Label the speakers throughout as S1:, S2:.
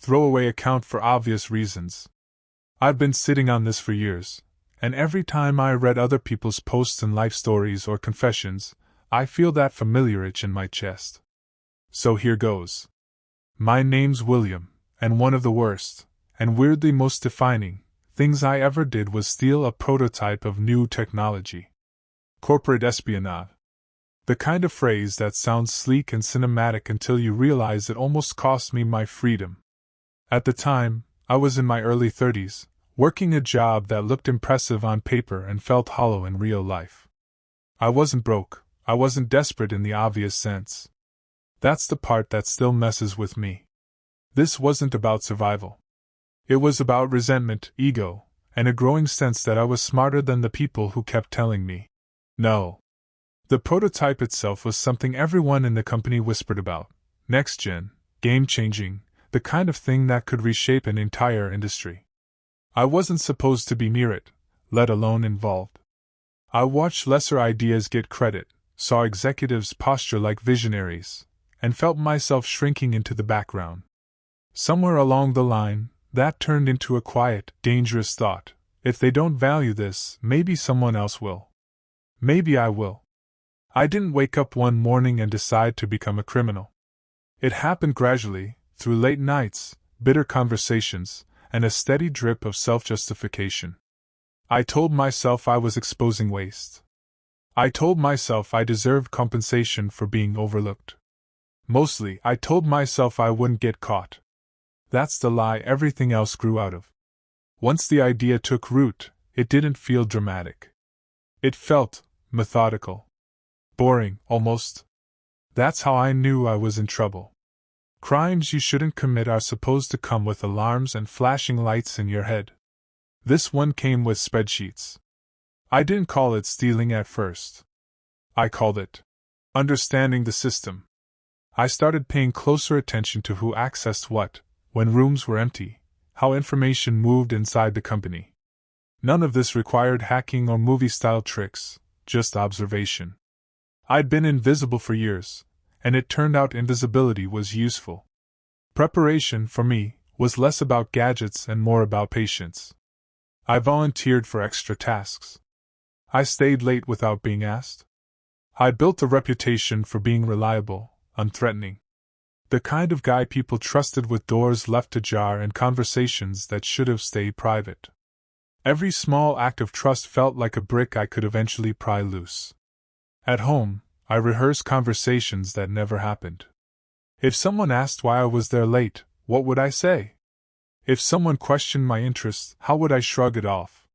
S1: throwaway account for obvious reasons. I've been sitting on this for years, and every time I read other people's posts and life stories or confessions, I feel that familiar itch in my chest. So here goes. My name's William, and one of the worst, and weirdly most defining, things I ever did was steal a prototype of new technology. Corporate espionage. The kind of phrase that sounds sleek and cinematic until you realize it almost cost me my freedom. At the time, I was in my early 30s, working a job that looked impressive on paper and felt hollow in real life. I wasn't broke, I wasn't desperate in the obvious sense. That's the part that still messes with me. This wasn't about survival. It was about resentment, ego, and a growing sense that I was smarter than the people who kept telling me no. The prototype itself was something everyone in the company whispered about. Next-gen, game-changing, the kind of thing that could reshape an entire industry. I wasn't supposed to be near it, let alone involved. I watched lesser ideas get credit, saw executives posture like visionaries, and felt myself shrinking into the background. Somewhere along the line, that turned into a quiet, dangerous thought. If they don't value this, maybe someone else will. Maybe I will. I didn't wake up one morning and decide to become a criminal. It happened gradually, through late nights, bitter conversations, and a steady drip of self-justification. I told myself I was exposing waste. I told myself I deserved compensation for being overlooked. Mostly, I told myself I wouldn't get caught. That's the lie everything else grew out of. Once the idea took root, it didn't feel dramatic. It felt methodical. Boring, almost. That's how I knew I was in trouble. Crimes you shouldn't commit are supposed to come with alarms and flashing lights in your head. This one came with spreadsheets. I didn't call it stealing at first. I called it understanding the system. I started paying closer attention to who accessed what, when rooms were empty, how information moved inside the company. None of this required hacking or movie-style tricks, just observation. I'd been invisible for years, and it turned out invisibility was useful. Preparation, for me, was less about gadgets and more about patience. I volunteered for extra tasks. I stayed late without being asked. I built a reputation for being reliable, unthreatening. The kind of guy people trusted with doors left ajar and conversations that should have stayed private. Every small act of trust felt like a brick I could eventually pry loose. At home, I rehearsed conversations that never happened. If someone asked why I was there late, what would I say? If someone questioned my interests, how would I shrug it off?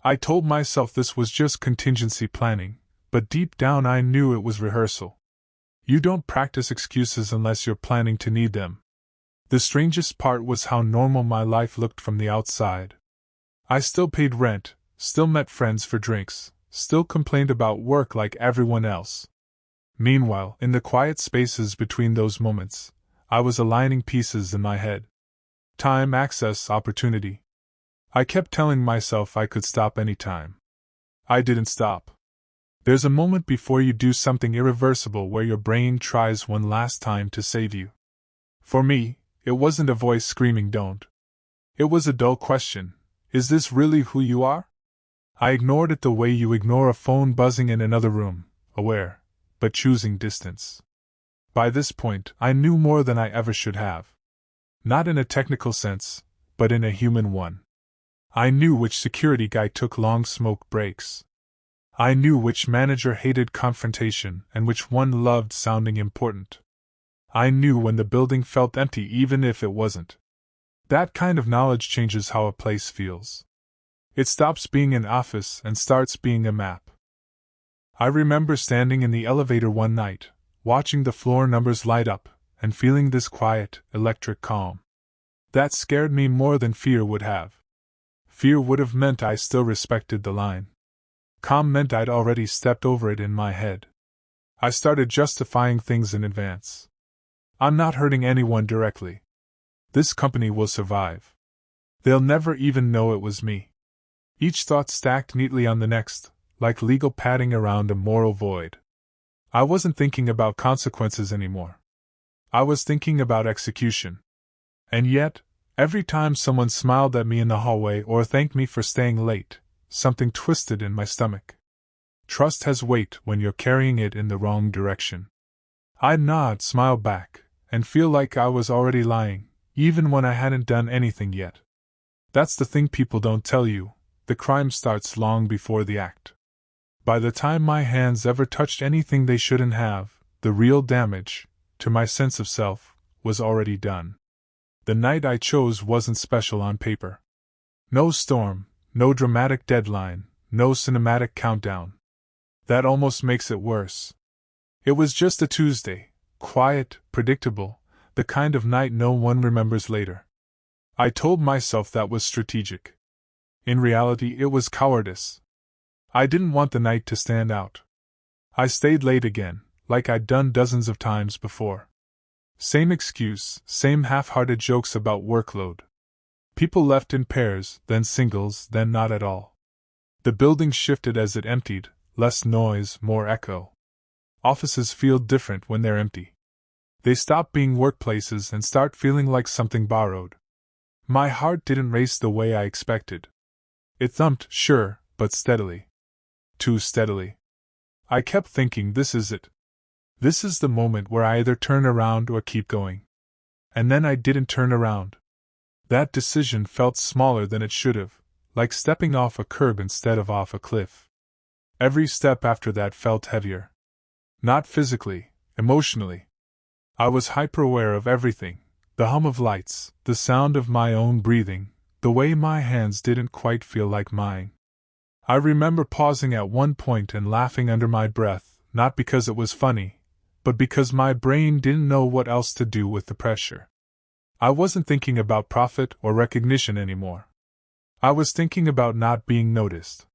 S1: I told myself this was just contingency planning, but deep down I knew it was rehearsal. You don't practice excuses unless you're planning to need them. The strangest part was how normal my life looked from the outside. I still paid rent, still met friends for drinks, still complained about work like everyone else. Meanwhile, in the quiet spaces between those moments, I was aligning pieces in my head. Time, access, opportunity. I kept telling myself I could stop any time. I didn't stop. There's a moment before you do something irreversible where your brain tries one last time to save you. For me, it wasn't a voice screaming don't. It was a dull question. Is this really who you are? I ignored it the way you ignore a phone buzzing in another room, aware, but choosing distance. By this point, I knew more than I ever should have. Not in a technical sense, but in a human one. I knew which security guy took long smoke breaks. I knew which manager hated confrontation and which one loved sounding important. I knew when the building felt empty even if it wasn't. That kind of knowledge changes how a place feels. It stops being an office and starts being a map. I remember standing in the elevator one night, watching the floor numbers light up, and feeling this quiet, electric calm. That scared me more than fear would have. Fear would have meant I still respected the line. Calm meant I'd already stepped over it in my head. I started justifying things in advance. I'm not hurting anyone directly. This company will survive. They'll never even know it was me. Each thought stacked neatly on the next, like legal padding around a moral void. I wasn't thinking about consequences anymore. I was thinking about execution. And yet, every time someone smiled at me in the hallway or thanked me for staying late, something twisted in my stomach. Trust has weight when you're carrying it in the wrong direction. I'd nod, smile back, and feel like I was already lying, even when I hadn't done anything yet. That's the thing people don't tell you, the crime starts long before the act. By the time my hands ever touched anything they shouldn't have, the real damage, to my sense of self, was already done. The night I chose wasn't special on paper. No storm, no dramatic deadline, no cinematic countdown. That almost makes it worse. It was just a Tuesday, quiet, predictable, the kind of night no one remembers later. I told myself that was strategic. In reality, it was cowardice. I didn't want the night to stand out. I stayed late again, like I'd done dozens of times before. Same excuse, same half-hearted jokes about workload. People left in pairs, then singles, then not at all. The building shifted as it emptied, less noise, more echo. Offices feel different when they're empty. They stop being workplaces and start feeling like something borrowed. My heart didn't race the way I expected. It thumped, sure, but steadily. Too steadily. I kept thinking, this is it. This is the moment where I either turn around or keep going. And then I didn't turn around. That decision felt smaller than it should have, like stepping off a curb instead of off a cliff. Every step after that felt heavier. Not physically, emotionally. I was hyper-aware of everything, the hum of lights, the sound of my own breathing, the way my hands didn't quite feel like mine. I remember pausing at one point and laughing under my breath, not because it was funny, but because my brain didn't know what else to do with the pressure. I wasn't thinking about profit or recognition anymore. I was thinking about not being noticed.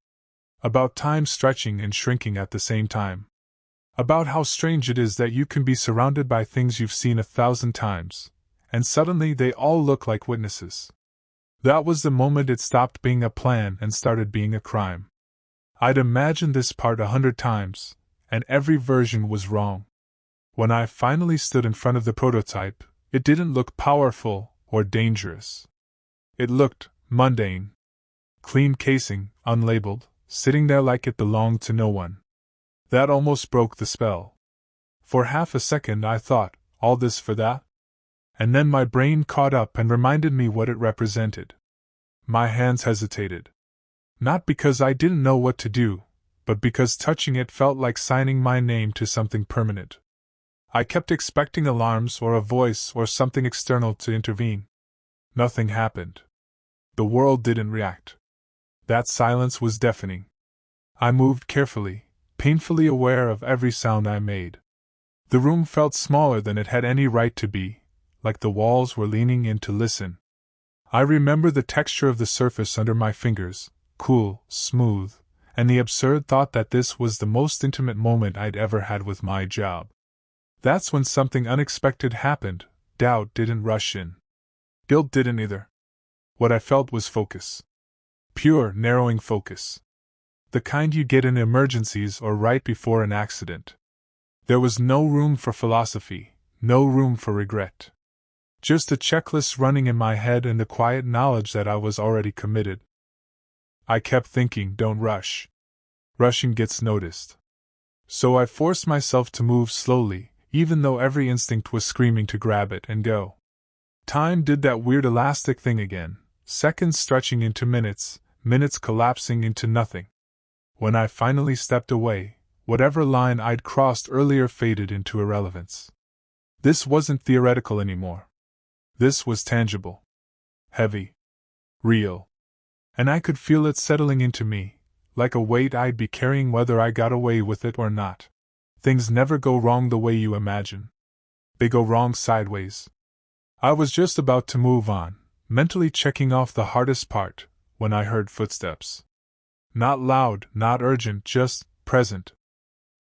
S1: About time stretching and shrinking at the same time. About how strange it is that you can be surrounded by things you've seen 1,000 times, and suddenly they all look like witnesses. That was the moment it stopped being a plan and started being a crime. I'd imagined this part 100 times, and every version was wrong. When I finally stood in front of the prototype, it didn't look powerful or dangerous. It looked mundane. Clean casing, unlabeled, sitting there like it belonged to no one. That almost broke the spell. For half a second I thought, all this for that? And then my brain caught up and reminded me what it represented. My hands hesitated. Not because I didn't know what to do, but because touching it felt like signing my name to something permanent. I kept expecting alarms or a voice or something external to intervene. Nothing happened. The world didn't react. That silence was deafening. I moved carefully, painfully aware of every sound I made. The room felt smaller than it had any right to be, like the walls were leaning in to listen. I remember the texture of the surface under my fingers, cool, smooth, and the absurd thought that this was the most intimate moment I'd ever had with my job. That's when something unexpected happened. Doubt didn't rush in. Guilt didn't either. What I felt was focus. Pure, narrowing focus. The kind you get in emergencies or right before an accident. There was no room for philosophy, no room for regret. Just a checklist running in my head and the quiet knowledge that I was already committed. I kept thinking, don't rush. Rushing gets noticed. So I forced myself to move slowly, even though every instinct was screaming to grab it and go. Time did that weird elastic thing again, seconds stretching into minutes, minutes collapsing into nothing. When I finally stepped away, whatever line I'd crossed earlier faded into irrelevance. This wasn't theoretical anymore. This was tangible. Heavy. Real. And I could feel it settling into me, like a weight I'd be carrying whether I got away with it or not. Things never go wrong the way you imagine. They go wrong sideways. I was just about to move on, mentally checking off the hardest part, when I heard footsteps. Not loud, not urgent, just present.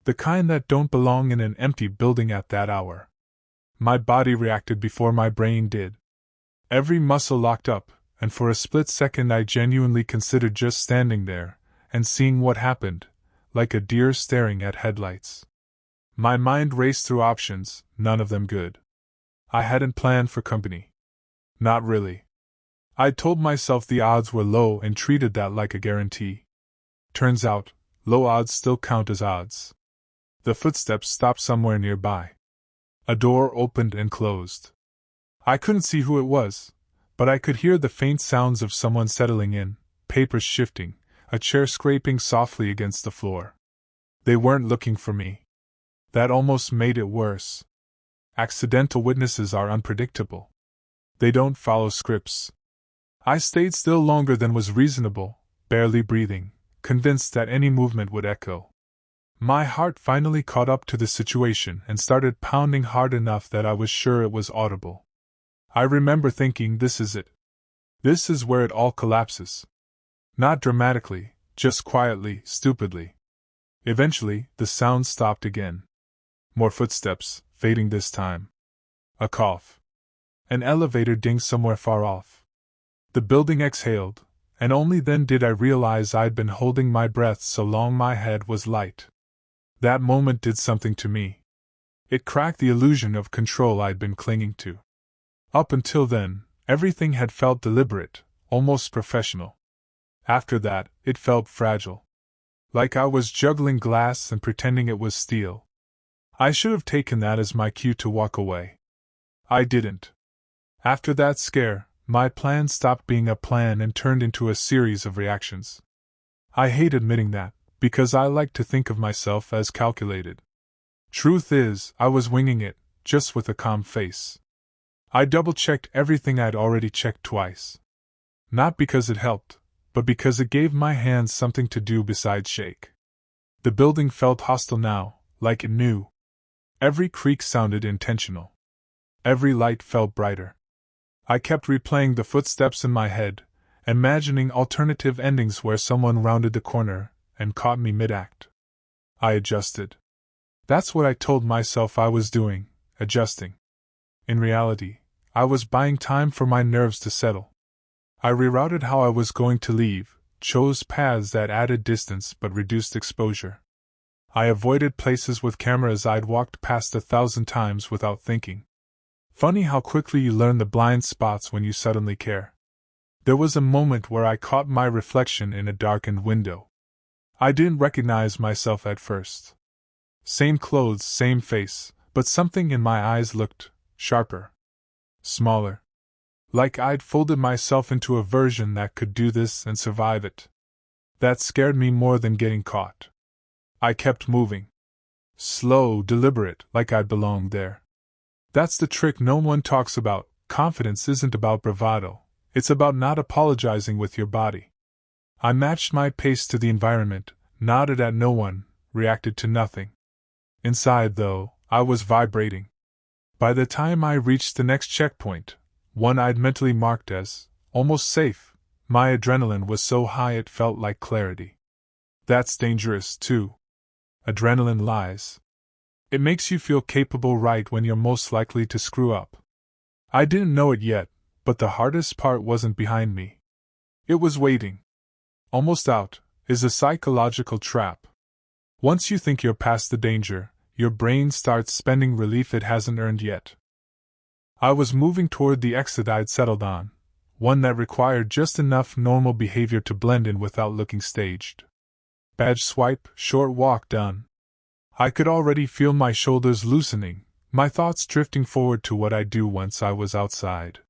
S1: The kind that don't belong in an empty building at that hour. My body reacted before my brain did. Every muscle locked up, and for a split second I genuinely considered just standing there, and seeing what happened, like a deer staring at headlights. My mind raced through options, none of them good. I hadn't planned for company. Not really. I'd told myself the odds were low and treated that like a guarantee. Turns out, low odds still count as odds. The footsteps stopped somewhere nearby. A door opened and closed. I couldn't see who it was, but I could hear the faint sounds of someone settling in, papers shifting, a chair scraping softly against the floor. They weren't looking for me. That almost made it worse. Accidental witnesses are unpredictable. They don't follow scripts. I stayed still longer than was reasonable, barely breathing, convinced that any movement would echo. My heart finally caught up to the situation and started pounding hard enough that I was sure it was audible. I remember thinking, this is it. This is where it all collapses. Not dramatically, just quietly, stupidly. Eventually, the sound stopped again. More footsteps, fading this time. A cough. An elevator dinged somewhere far off. The building exhaled, and only then did I realize I'd been holding my breath so long my head was light. That moment did something to me. It cracked the illusion of control I'd been clinging to. Up until then, everything had felt deliberate, almost professional. After that, it felt fragile. Like I was juggling glass and pretending it was steel. I should have taken that as my cue to walk away. I didn't. After that scare, my plan stopped being a plan and turned into a series of reactions. I hate admitting that, because I like to think of myself as calculated. Truth is, I was winging it, just with a calm face. I double-checked everything I'd already checked twice. Not because it helped, but because it gave my hands something to do besides shake. The building felt hostile now, like it knew. Every creak sounded intentional. Every light felt brighter. I kept replaying the footsteps in my head, imagining alternative endings where someone rounded the corner and caught me mid-act. I adjusted. That's what I told myself I was doing, adjusting. In reality, I was buying time for my nerves to settle. I rerouted how I was going to leave, chose paths that added distance but reduced exposure. I avoided places with cameras I'd walked past 1,000 times without thinking. Funny how quickly you learn the blind spots when you suddenly care. There was a moment where I caught my reflection in a darkened window. I didn't recognize myself at first. Same clothes, same face, but something in my eyes looked sharper. Smaller. Like I'd folded myself into a version that could do this and survive it. That scared me more than getting caught. I kept moving. Slow, deliberate, like I belonged there. That's the trick no one talks about. Confidence isn't about bravado, it's about not apologizing with your body. I matched my pace to the environment, nodded at no one, reacted to nothing. Inside, though, I was vibrating. By the time I reached the next checkpoint, one I'd mentally marked as almost safe, my adrenaline was so high it felt like clarity. That's dangerous, too. Adrenaline lies. It makes you feel capable right when you're most likely to screw up. I didn't know it yet, but the hardest part wasn't behind me. It was waiting. Almost out is a psychological trap. Once you think you're past the danger, your brain starts spending relief it hasn't earned yet. I was moving toward the exit I'd settled on, one that required just enough normal behavior to blend in without looking staged. Badge swipe, short walk done. I could already feel my shoulders loosening, my thoughts drifting forward to what I'd do once I was outside.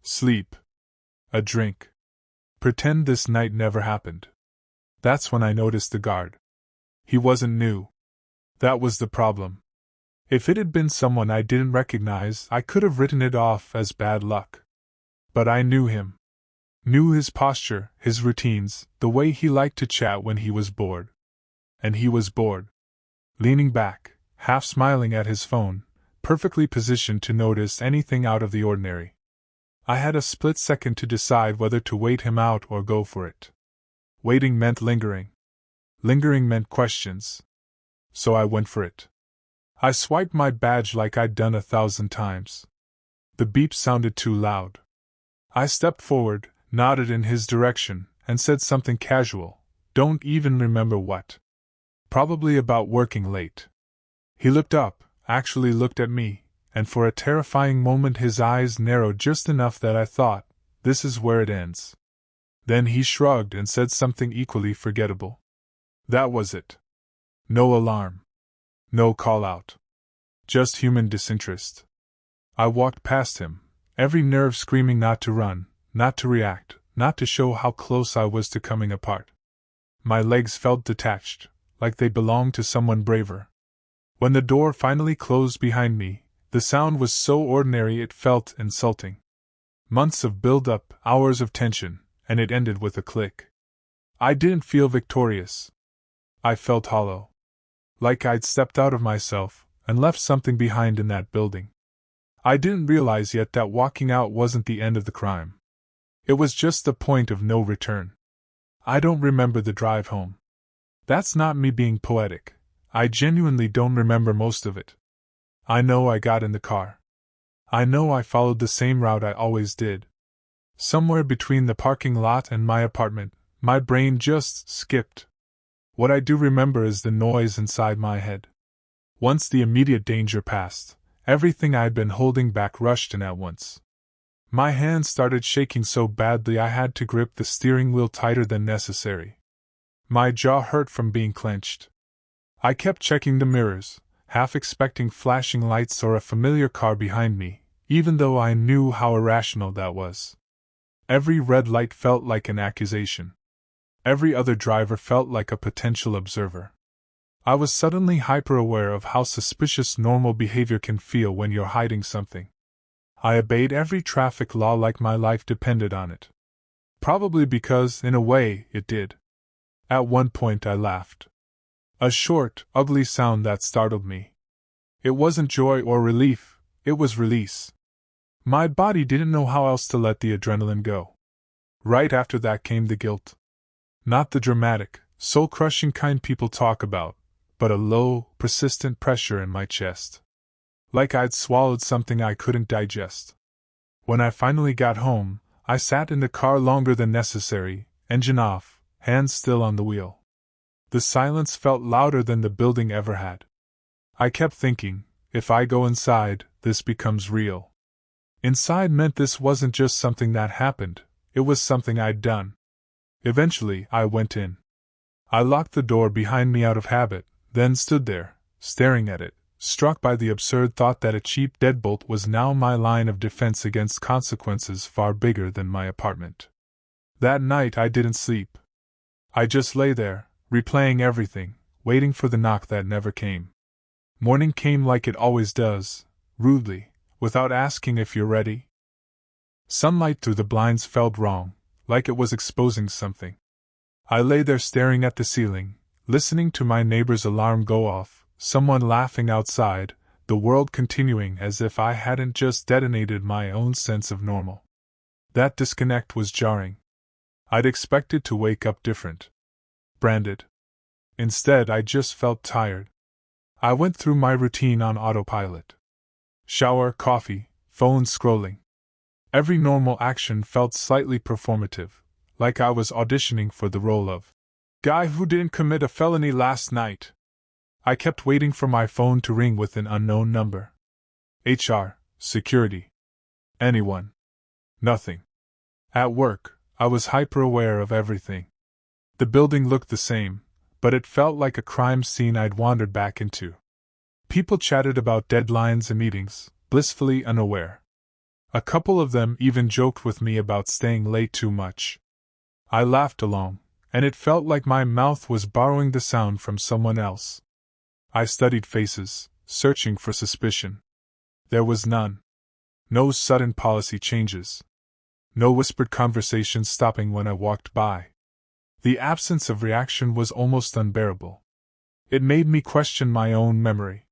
S1: Sleep. A drink. Pretend this night never happened. That's when I noticed the guard. He wasn't new. That was the problem. If it had been someone I didn't recognize, I could have written it off as bad luck. But I knew him. Knew his posture, his routines, the way he liked to chat when he was bored. And he was bored. Leaning back, half smiling at his phone, perfectly positioned to notice anything out of the ordinary. I had a split second to decide whether to wait him out or go for it. Waiting meant lingering. Lingering meant questions. So I went for it. I swiped my badge like I'd done 1,000 times. The beep sounded too loud. I stepped forward, nodded in his direction, and said something casual, don't even remember what. Probably about working late. He looked up, actually looked at me, and for a terrifying moment his eyes narrowed just enough that I thought, this is where it ends. Then he shrugged and said something equally forgettable. That was it. No alarm. No call-out. Just human disinterest. I walked past him, every nerve screaming not to run, not to react, not to show how close I was to coming apart. My legs felt detached, like they belonged to someone braver. When the door finally closed behind me, the sound was so ordinary it felt insulting. Months of build-up, hours of tension, and it ended with a click. I didn't feel victorious. I felt hollow. Like I'd stepped out of myself and left something behind in that building. I didn't realize yet that walking out wasn't the end of the crime. It was just the point of no return. I don't remember the drive home. That's not me being poetic. I genuinely don't remember most of it. I know I got in the car. I know I followed the same route I always did. Somewhere between the parking lot and my apartment, my brain just skipped. What I do remember is the noise inside my head. Once the immediate danger passed, everything I'd been holding back rushed in at once. My hands started shaking so badly I had to grip the steering wheel tighter than necessary. My jaw hurt from being clenched. I kept checking the mirrors, half expecting flashing lights or a familiar car behind me, even though I knew how irrational that was. Every red light felt like an accusation. Every other driver felt like a potential observer. I was suddenly hyper-aware of how suspicious normal behavior can feel when you're hiding something. I obeyed every traffic law like my life depended on it. Probably because, in a way, it did. At one point I laughed. A short, ugly sound that startled me. It wasn't joy or relief, it was release. My body didn't know how else to let the adrenaline go. Right after that came the guilt. Not the dramatic, soul-crushing kind people talk about, but a low, persistent pressure in my chest. Like I'd swallowed something I couldn't digest. When I finally got home, I sat in the car longer than necessary, engine off, hands still on the wheel. The silence felt louder than the building ever had. I kept thinking, if I go inside, this becomes real. Inside meant this wasn't just something that happened, it was something I'd done. Eventually, I went in. I locked the door behind me out of habit, then stood there, staring at it, struck by the absurd thought that a cheap deadbolt was now my line of defense against consequences far bigger than my apartment. That night I didn't sleep. I just lay there, replaying everything, waiting for the knock that never came. Morning came like it always does, rudely, without asking if you're ready. Sunlight through the blinds felt wrong, like it was exposing something. I lay there staring at the ceiling, listening to my neighbor's alarm go off, someone laughing outside, the world continuing as if I hadn't just detonated my own sense of normal. That disconnect was jarring. I'd expected to wake up different. Branded. Instead, I just felt tired. I went through my routine on autopilot. Shower, coffee, phone scrolling. Every normal action felt slightly performative, like I was auditioning for the role of guy who didn't commit a felony last night. I kept waiting for my phone to ring with an unknown number. HR, security. Anyone. Nothing. At work, I was hyper-aware of everything. The building looked the same, but it felt like a crime scene I'd wandered back into. People chatted about deadlines and meetings, blissfully unaware. A couple of them even joked with me about staying late too much. I laughed along, and it felt like my mouth was borrowing the sound from someone else. I studied faces, searching for suspicion. There was none. No sudden policy changes. No whispered conversations stopping when I walked by. The absence of reaction was almost unbearable. It made me question my own memory.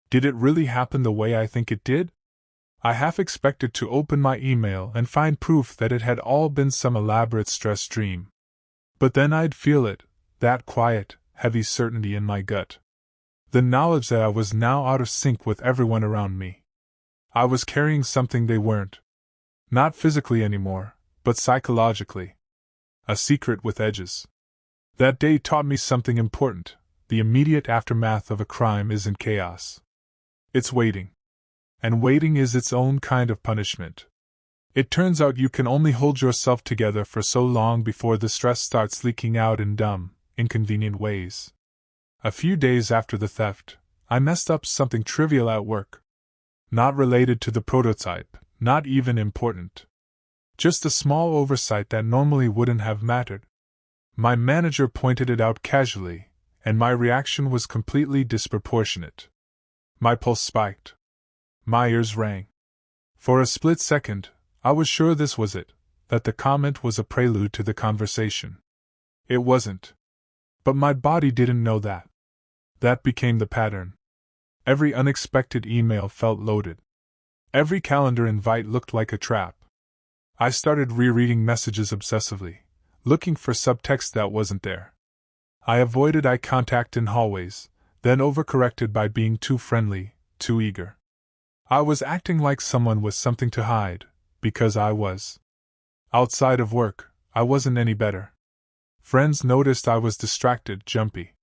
S1: Did it really happen the way I think it did? I half expected to open my email and find proof that it had all been some elaborate stress dream. But then I'd feel it, that quiet, heavy certainty in my gut. The knowledge that I was now out of sync with everyone around me. I was carrying something they weren't. Not physically anymore, but psychologically. A secret with edges. That day taught me something important. The immediate aftermath of a crime isn't chaos. It's waiting. And waiting is its own kind of punishment. It turns out you can only hold yourself together for so long before the stress starts leaking out in dumb, inconvenient ways. A few days after the theft, I messed up something trivial at work. Not related to the prototype, not even important. Just a small oversight that normally wouldn't have mattered. My manager pointed it out casually, and my reaction was completely disproportionate. My pulse spiked. My ears rang. For a split second, I was sure this was it, that the comment was a prelude to the conversation. It wasn't. But my body didn't know that. That became the pattern. Every unexpected email felt loaded. Every calendar invite looked like a trap. I started rereading messages obsessively, looking for subtext that wasn't there. I avoided eye contact in hallways, then overcorrected by being too friendly, too eager. I was acting like someone with something to hide, because I was. Outside of work, I wasn't any better. Friends noticed I was distracted, jumpy.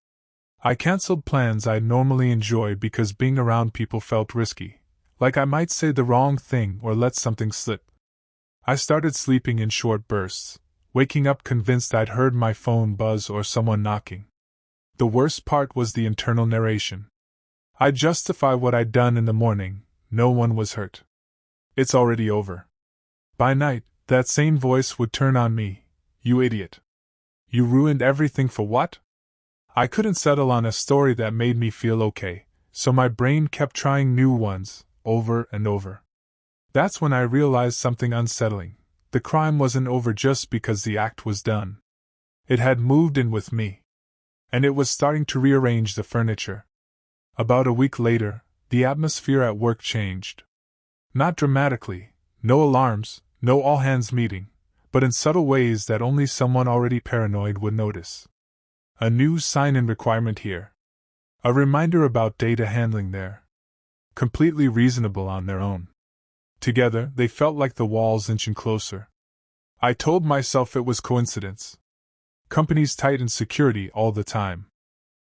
S1: I cancelled plans I'd normally enjoy because being around people felt risky, like I might say the wrong thing or let something slip. I started sleeping in short bursts, waking up convinced I'd heard my phone buzz or someone knocking. The worst part was the internal narration. I'd justify what I'd done in the morning, no one was hurt. It's already over. By night, that same voice would turn on me. You idiot. You ruined everything for what? I couldn't settle on a story that made me feel okay, so my brain kept trying new ones, over and over. That's when I realized something unsettling. The crime wasn't over just because the act was done. It had moved in with me. And it was starting to rearrange the furniture. About a week later, the atmosphere at work changed. Not dramatically, no alarms, no all-hands meeting, but in subtle ways that only someone already paranoid would notice. A new sign-in requirement here. A reminder about data handling there. Completely reasonable on their own. Together, they felt like the walls inching closer. I told myself it was coincidence. Companies tighten security all the time.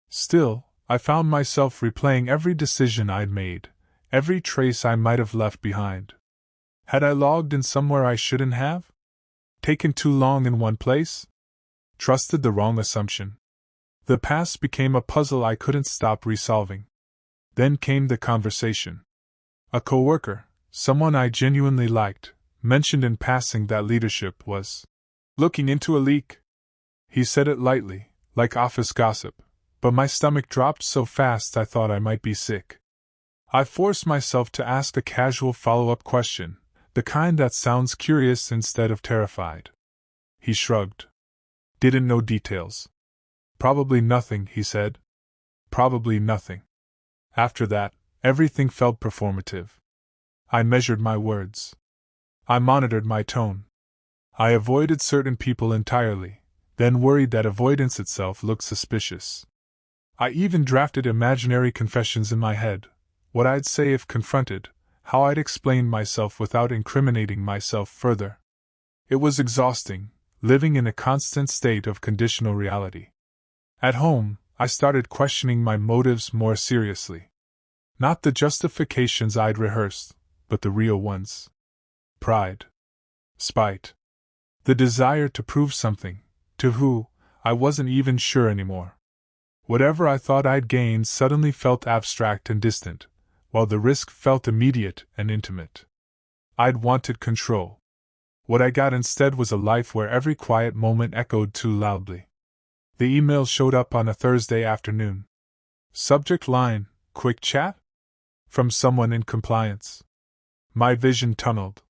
S1: Still, I found myself replaying every decision I'd made, every trace I might have left behind. Had I logged in somewhere I shouldn't have? Taken too long in one place? Trusted the wrong assumption? The past became a puzzle I couldn't stop resolving. Then came the conversation. A coworker, someone I genuinely liked, mentioned in passing that leadership was looking into a leak. He said it lightly, like office gossip, but my stomach dropped so fast I thought I might be sick. I forced myself to ask a casual follow-up question, the kind that sounds curious instead of terrified. He shrugged. Didn't know details. Probably nothing, he said. Probably nothing. After that, everything felt performative. I measured my words. I monitored my tone. I avoided certain people entirely, then worried that avoidance itself looked suspicious. I even drafted imaginary confessions in my head, what I'd say if confronted, how I'd explain myself without incriminating myself further. It was exhausting, living in a constant state of conditional reality. At home, I started questioning my motives more seriously. Not the justifications I'd rehearsed, but the real ones. Pride. Spite. The desire to prove something, to who, I wasn't even sure anymore. Whatever I thought I'd gained suddenly felt abstract and distant, while the risk felt immediate and intimate. I'd wanted control. What I got instead was a life where every quiet moment echoed too loudly. The email showed up on a Thursday afternoon. Subject line, quick chat? From someone in compliance. My vision tunneled.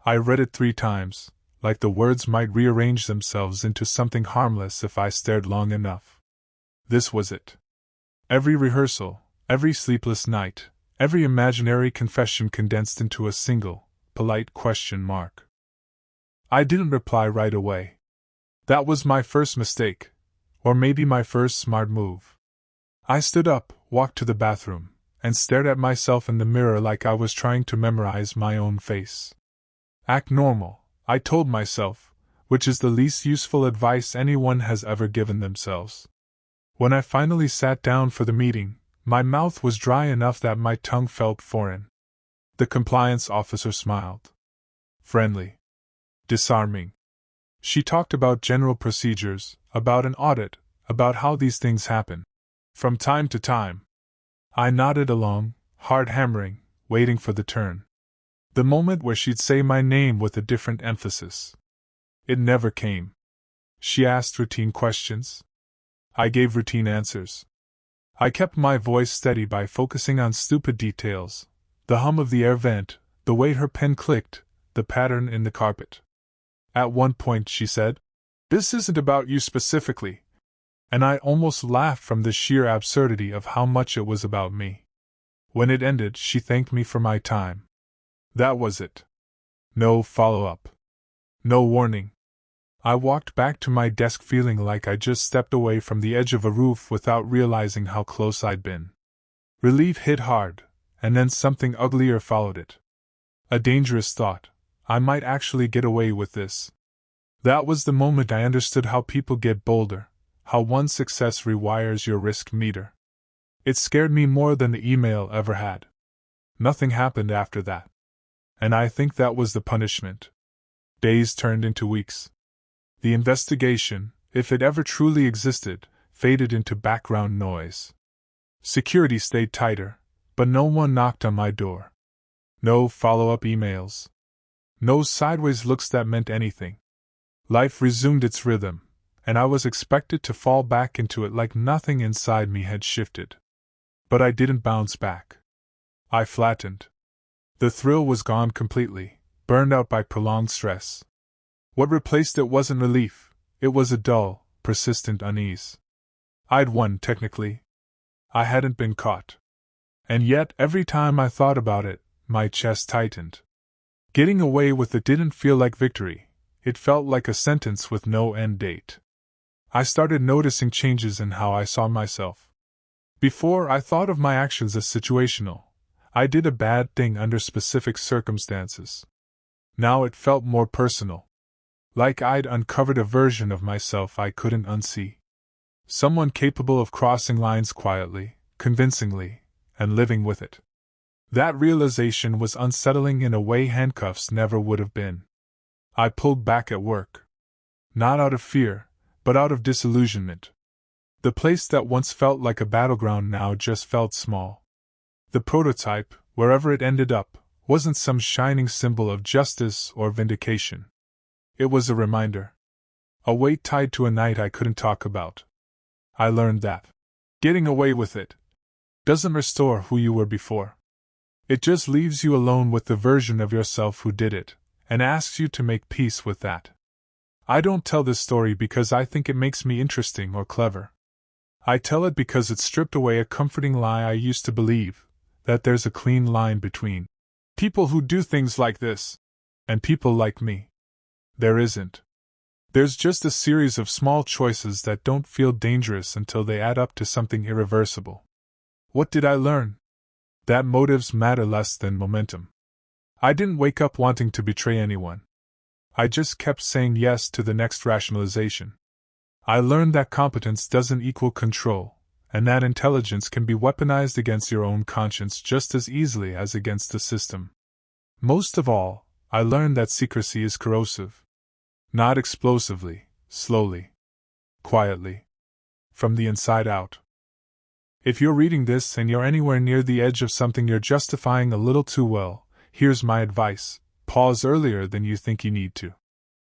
S1: I read it 3 times, like the words might rearrange themselves into something harmless if I stared long enough. This was it. Every rehearsal, every sleepless night, every imaginary confession condensed into a single, polite question mark. I didn't reply right away. That was my first mistake, or maybe my first smart move. I stood up, walked to the bathroom, and stared at myself in the mirror like I was trying to memorize my own face. Act normal, I told myself, which is the least useful advice anyone has ever given themselves. When I finally sat down for the meeting, my mouth was dry enough that my tongue felt foreign. The compliance officer smiled. Friendly. Disarming. She talked about general procedures, about an audit, about how these things happen. From time to time. I nodded along, hard hammering, waiting for the turn. The moment where she'd say my name with a different emphasis. It never came. She asked routine questions. I gave routine answers. I kept my voice steady by focusing on stupid details, the hum of the air vent, the way her pen clicked, the pattern in the carpet. At one point she said, "This isn't about you specifically," and I almost laughed from the sheer absurdity of how much it was about me. When it ended, she thanked me for my time. That was it. No follow-up. No warning. I walked back to my desk feeling like I just stepped away from the edge of a roof without realizing how close I'd been. Relief hit hard, and then something uglier followed it. A dangerous thought. I might actually get away with this. That was the moment I understood how people get bolder, how one success rewires your risk meter. It scared me more than the email ever had. Nothing happened after that. And I think that was the punishment. Days turned into weeks. The investigation, if it ever truly existed, faded into background noise. Security stayed tighter, but no one knocked on my door. No follow-up emails. No sideways looks that meant anything. Life resumed its rhythm, and I was expected to fall back into it like nothing inside me had shifted. But I didn't bounce back. I flattened. The thrill was gone completely, burned out by prolonged stress. What replaced it wasn't relief, it was a dull, persistent unease. I'd won, technically. I hadn't been caught. And yet, every time I thought about it, my chest tightened. Getting away with it didn't feel like victory, it felt like a sentence with no end date. I started noticing changes in how I saw myself. Before, I thought of my actions as situational. I did a bad thing under specific circumstances. Now it felt more personal. Like I'd uncovered a version of myself I couldn't unsee. Someone capable of crossing lines quietly, convincingly, and living with it. That realization was unsettling in a way handcuffs never would have been. I pulled back at work. Not out of fear, but out of disillusionment. The place that once felt like a battleground now just felt small. The prototype, wherever it ended up, wasn't some shining symbol of justice or vindication. It was a reminder. A weight tied to a night I couldn't talk about. I learned that getting away with it doesn't restore who you were before. It just leaves you alone with the version of yourself who did it, and asks you to make peace with that. I don't tell this story because I think it makes me interesting or clever. I tell it because it stripped away a comforting lie I used to believe, that there's a clean line between people who do things like this and people like me. There isn't. There's just a series of small choices that don't feel dangerous until they add up to something irreversible. What did I learn? That motives matter less than momentum. I didn't wake up wanting to betray anyone. I just kept saying yes to the next rationalization. I learned that competence doesn't equal control, and that intelligence can be weaponized against your own conscience just as easily as against the system. Most of all, I learned that secrecy is corrosive. Not explosively, slowly. Quietly. From the inside out. If you're reading this and you're anywhere near the edge of something you're justifying a little too well, here's my advice: pause earlier than you think you need to.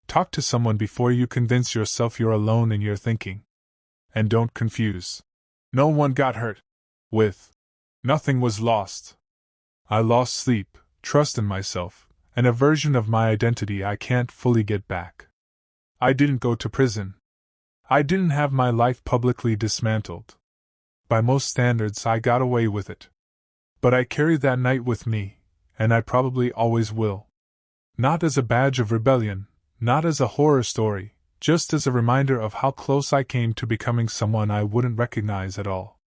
S1: Talk to someone before you convince yourself you're alone in your thinking. And don't confuse "no one got hurt" with "nothing was lost." I lost sleep, trust in myself, and a version of my identity I can't fully get back. I didn't go to prison. I didn't have my life publicly dismantled. By most standards, I got away with it. But I carried that night with me, and I probably always will. Not as a badge of rebellion, not as a horror story, just as a reminder of how close I came to becoming someone I wouldn't recognize at all.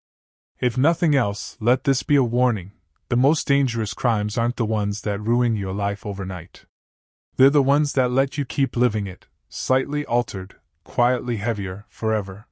S1: If nothing else, let this be a warning: the most dangerous crimes aren't the ones that ruin your life overnight. They're the ones that let you keep living it, slightly altered, quietly heavier, forever.